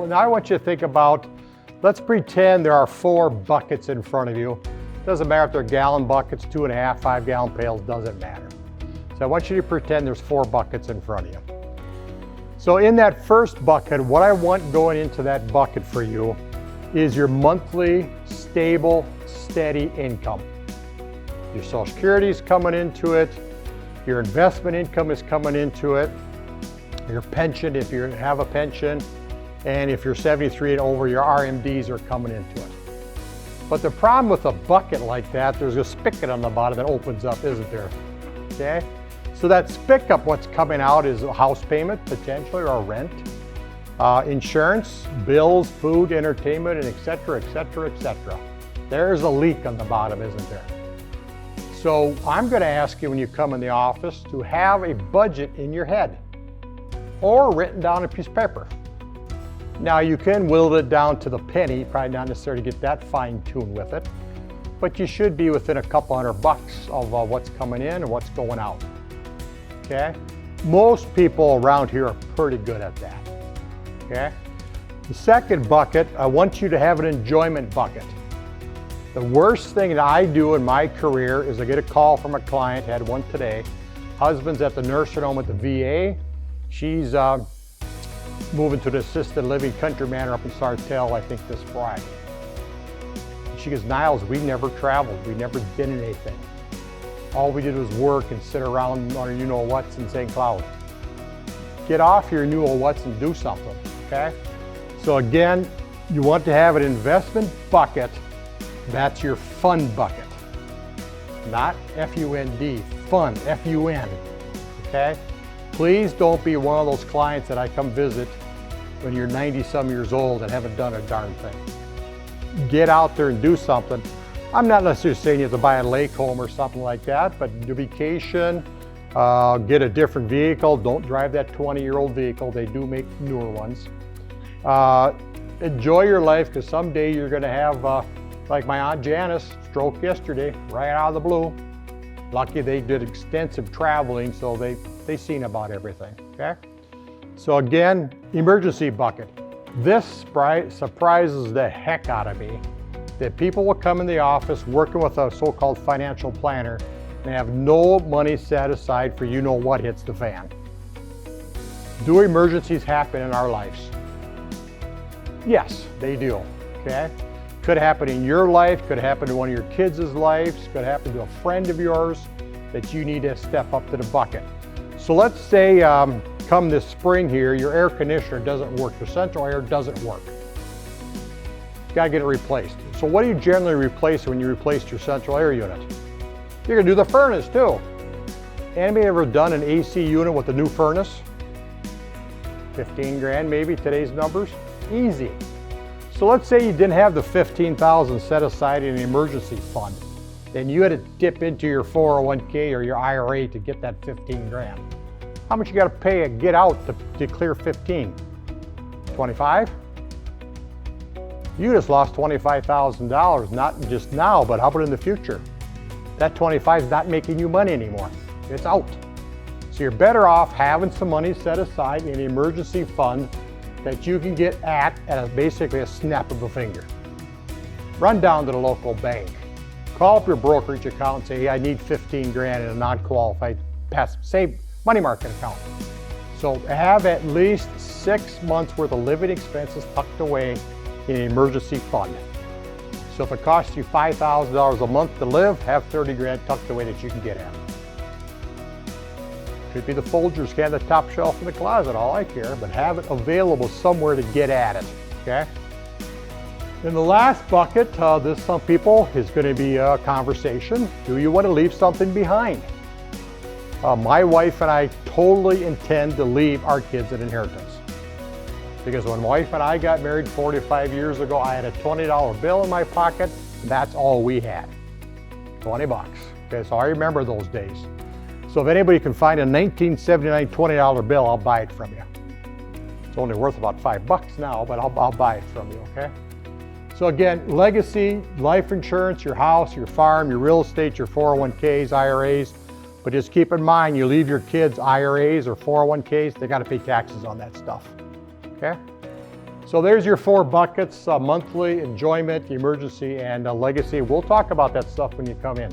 Well, now I want you to think about, let's pretend there are 4 buckets in front of you. Doesn't matter if they're gallon buckets, 2.5, 5 gallon pails, doesn't matter. So I want you to pretend there's 4 buckets in front of you. So in that first bucket, what I want going into that bucket for you is your monthly, stable, steady income. Your Social Security is coming into it, your investment income is coming into it, your pension, if you have a pension, and if you're 73 and over, your RMDs are coming into it. But the problem with a bucket like that, there's a spigot on the bottom that opens up, isn't there? Okay? So that spigot, what's coming out is a house payment, potentially, or rent, insurance, bills, food, entertainment, and et cetera, et cetera, et cetera. There's a leak on the bottom, isn't there? So I'm going to ask you when you come in the office to have a budget in your head or written down on a piece of paper. Now you can whittle it down to the penny, probably not necessarily get that fine-tuned with it, but you should be within a couple $100 of what's coming in and what's going out. Okay? Most people around here are pretty good at that. Okay? The second bucket, I want you to have an enjoyment bucket. The worst thing that I do in my career is I get a call from a client, had one today. Husband's at the nursing home at the VA. She's moving to the assisted living country manor up in Sartell, I think this Friday. She goes, Nyles, we never traveled. We never did anything. All we did was work and sit around on you-know-whats in St. Cloud. Get off your you-know-whats and do something, okay? So again, you want to have an investment bucket. That's your fun bucket. Not F-U-N-D, fun, F-U-N, okay? Please don't be one of those clients that I come visit when you're 90-some years old and haven't done a darn thing. Get out there and do something. I'm not necessarily saying you have to buy a lake home or something like that, but do vacation, get a different vehicle. Don't drive that 20-year-old vehicle. They do make newer ones. Enjoy your life, because someday you're going to have, like my Aunt Janice, stroke yesterday, right out of the blue. Lucky they did extensive traveling, so they seen about everything, okay? So again, emergency bucket. This surprises the heck out of me, that people will come in the office working with a so-called financial planner and have no money set aside for you-know-what hits the fan. Do emergencies happen in our lives? Yes, they do, okay? Could happen in your life, could happen to one of your kids' lives, could happen to a friend of yours that you need to step up to the bucket. So let's say come this spring here, your air conditioner doesn't work, your central air doesn't work. You gotta get it replaced. So what do you generally replace when you replace your central air unit? You're gonna do the furnace too. Anybody ever done an AC unit with a new furnace? 15 grand maybe, today's numbers? Easy. So let's say you didn't have the $15,000 set aside in an emergency fund, then you had to dip into your 401k or your IRA to get that 15 grand. How much you got to pay to get out to clear 15? 25? You just lost $25,000, not just now, but how about in the future? That 25 is not making you money anymore. It's out. So you're better off having some money set aside in an emergency fund that you can get at basically a snap of a finger. Run down to the local bank. Call up your brokerage account and say, hey, I need 15 grand in a non-qualified save money market account. So have at least 6 months worth of living expenses tucked away in an emergency fund. So if it costs you $5,000 a month to live, have 30 grand tucked away that you can get at. Could be the Folgers can, the top shelf in the closet, all I care, but have it available somewhere to get at it, okay? In the last bucket, this some people is going to be a conversation. Do you want to leave something behind? My wife and I totally intend to leave our kids an inheritance. Because when my wife and I got married 45 years ago, I had a $20 bill in my pocket, and that's all we had, 20 bucks. Okay, so I remember those days. So if anybody can find a 1979 $20 bill, I'll buy it from you. It's only worth about $5 now, but I'll buy it from you, okay? So again, legacy, life insurance, your house, your farm, your real estate, your 401ks, IRAs. But just keep in mind, you leave your kids IRAs or 401ks, they got to pay taxes on that stuff, okay? So there's your 4 buckets, monthly, enjoyment, emergency, and legacy. We'll talk about that stuff when you come in.